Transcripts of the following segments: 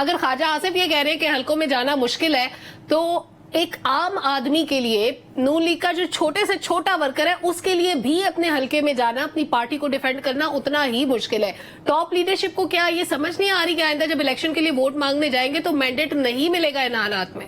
اگر خواجہ آصف یہ کہہ رہے ہیں کہ حلقوں میں جانا مشکل ہے تو ایک عام آدمی کے لیے نون لیگ کا جو چھوٹے سے چھوٹا ورکر ہے اس کے لیے بھی اپنے حلقے میں جانا, اپنی پارٹی کو ڈیفینڈ کرنا اتنا ہی مشکل ہے. ٹاپ لیڈرشپ کو کیا یہ سمجھ نہیں آ رہی کہ آئندہ جب الیکشن کے لیے ووٹ مانگنے جائیں گے تو مینڈیٹ نہیں ملے گا ان حالات میں؟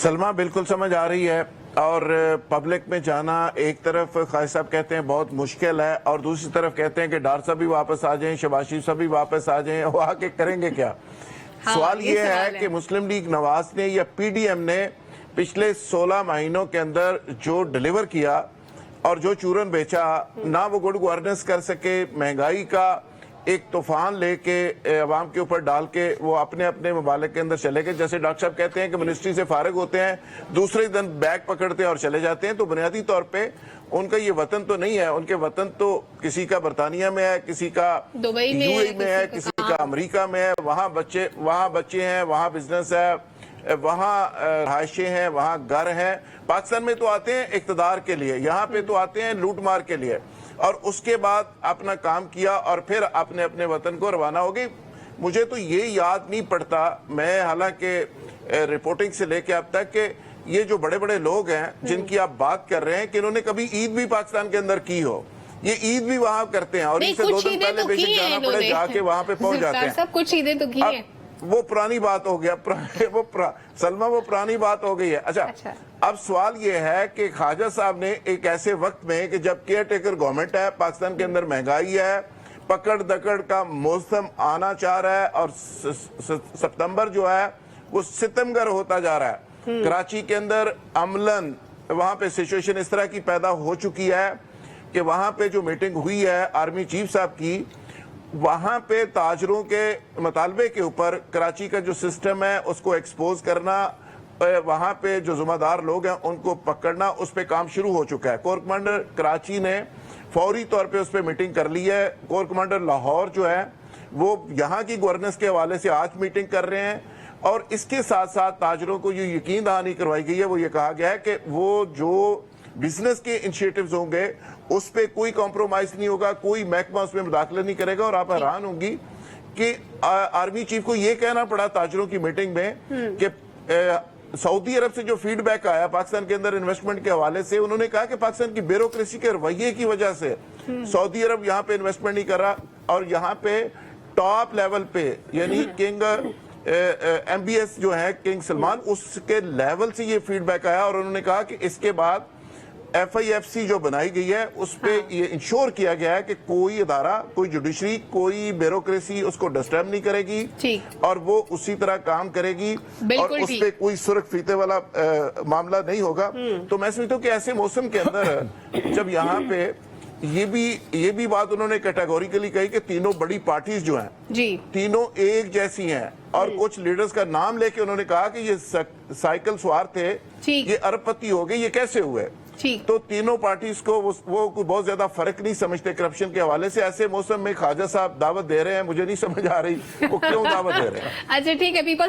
سلمہ بالکل سمجھ آ رہی ہے, اور پبلک میں جانا ایک طرف خواجہ صاحب کہتے ہیں بہت مشکل ہے, اور دوسری طرف کہتے ہیں کہ ڈار صاحب بھی واپس آ جائیں, شہباز شریف صاحب بھی واپس آ جائیں, وہ آ کے کریں گے کیا؟ سوال یہ ہے کہ مسلم لیگ نواز نے یا پی ڈی ایم نے پچھلے 16 مہینوں کے اندر جو ڈیلیور کیا اور جو چورن بیچا, نہ وہ گڈ گورننس کر سکے, مہنگائی کا ایک طوفان لے کے عوام کے اوپر ڈال کے وہ اپنے اپنے ممالک کے اندر چلے گئے. جیسے ڈاکٹر صاحب کہتے ہیں کہ منسٹری سے فارغ ہوتے ہیں, دوسرے دن بیگ پکڑتے ہیں اور چلے جاتے ہیں, تو بنیادی طور پہ ان کا یہ وطن تو نہیں ہے. ان کے وطن تو کسی کا برطانیہ میں ہے, کسی کا یو اے میں ہے, کسی کا امریکہ میں ہے. وہاں بچے ہیں, وہاں بزنس ہے, وہاں رہائشیں ہیں, وہاں گھر ہیں. پاکستان میں تو آتے ہیں اقتدار کے لیے, یہاں پہ تو آتے ہیں لوٹ مار کے لیے, اور اس کے بعد اپنا کام کیا اور پھر اپنے اپنے وطن کو روانہ ہو گئی. مجھے تو یہ یاد نہیں پڑتا, میں حالانکہ رپورٹنگ سے لے کے اب تک, کہ یہ جو بڑے بڑے لوگ ہیں جن کی آپ بات کر رہے ہیں کہ انہوں نے کبھی عید بھی پاکستان کے اندر کی ہو. یہ عید بھی وہاں کرتے ہیں, اور ان سے 2 دن پہلے بے شک جانا پڑے, جا کے وہاں پہ پہنچ جاتے ہیں. سب کچھ عیدیں تو کی ہیں. وہ پرانی بات ہو گیا, سلمہ وہ پرانی بات ہو گئی ہے. اچھا, اب سوال یہ ہے کہ خواجہ صاحب نے ایک ایسے وقت میں کہ جب کیئر ٹیکر گورنمنٹ ہے, پاکستان کے اندر مہنگائی ہے, پکڑ دکڑ کا موسم آنا چاہ رہا ہے, اور ستمبر جو ہے وہ ستمگر ہوتا جا رہا ہے. کراچی کے اندر عملاً وہاں پہ سچویشن اس طرح کی پیدا ہو چکی ہے کہ وہاں پہ جو میٹنگ ہوئی ہے آرمی چیف صاحب کی, وہاں پہ تاجروں کے مطالبے کے اوپر کراچی کا جو سسٹم ہے اس کو ایکسپوز کرنا, وہاں پہ جو ذمہ دار لوگ ہیں ان کو پکڑنا, اس پہ کام شروع ہو چکا ہے. کور کمانڈر کراچی نے فوری طور پہ اس پہ میٹنگ کر لی ہے. کور کمانڈر لاہور جو ہے وہ یہاں کی گورننس کے حوالے سے آج میٹنگ کر رہے ہیں, اور اس کے ساتھ ساتھ تاجروں کو یہ یقین دہانی کروائی گئی ہے, وہ یہ کہا گیا ہے کہ وہ جو بزنس کے انیشیٹوز ہوں گے اس پہ کوئی کمپرومائز نہیں ہوگا, کوئی محکمہ اس میں مداخلت نہیں کرے گا. اور آپ حیران ہوں گی کہ آرمی چیف کو یہ کہنا پڑا تاجروں کی میٹنگ میں کہ سعودی عرب سے جو فیڈ بیک آیا پاکستان کے اندر انویسٹمنٹ کے حوالے سے, انہوں نے کہا کہ پاکستان کی بیوروکریسی کے رویے کی وجہ سے سعودی عرب یہاں پہ انویسٹمنٹ نہیں کر رہا, اور یہاں پہ ٹاپ لیول پہ یعنی کنگ ایم بی ایس جو ہے کنگ سلمان, اس کے لیول سے یہ فیڈ بیک آیا. اور انہوں نے کہا کہ اس کے بعد ایف آئی ایف سی جو بنائی گئی ہے اس پہ یہ انشور کیا گیا ہے کہ کوئی ادارہ, کوئی جوڈیشری, کوئی بیوروکریسی اس کو ڈسٹرب نہیں کرے گی, اور وہ اسی طرح کام کرے گی, اور اس پہ کوئی سرخ فیتے والا معاملہ نہیں ہوگا. تو میں سمجھتا ہوں کہ ایسے موسم کے اندر جب یہاں پہ یہ بھی بات انہوں نے کیٹیگوریکلی کہی کہ تینوں بڑی پارٹیز جو ہیں تینوں ایک جیسی ہیں, اور کچھ لیڈرز کا نام لے کے انہوں نے کہا کہ یہ سائیکل سوار تھے, یہ ارب پتی ہو گئے, یہ کیسے ہوئے؟ تو تینوں پارٹیز کو وہ بہت زیادہ فرق نہیں سمجھتے کرپشن کے حوالے سے. ایسے موسم میں خواجہ صاحب دعوت دے رہے ہیں, مجھے نہیں سمجھ آ رہی وہ کیوں دعوت دے رہے ہیں. اچھا ٹھیک ہے.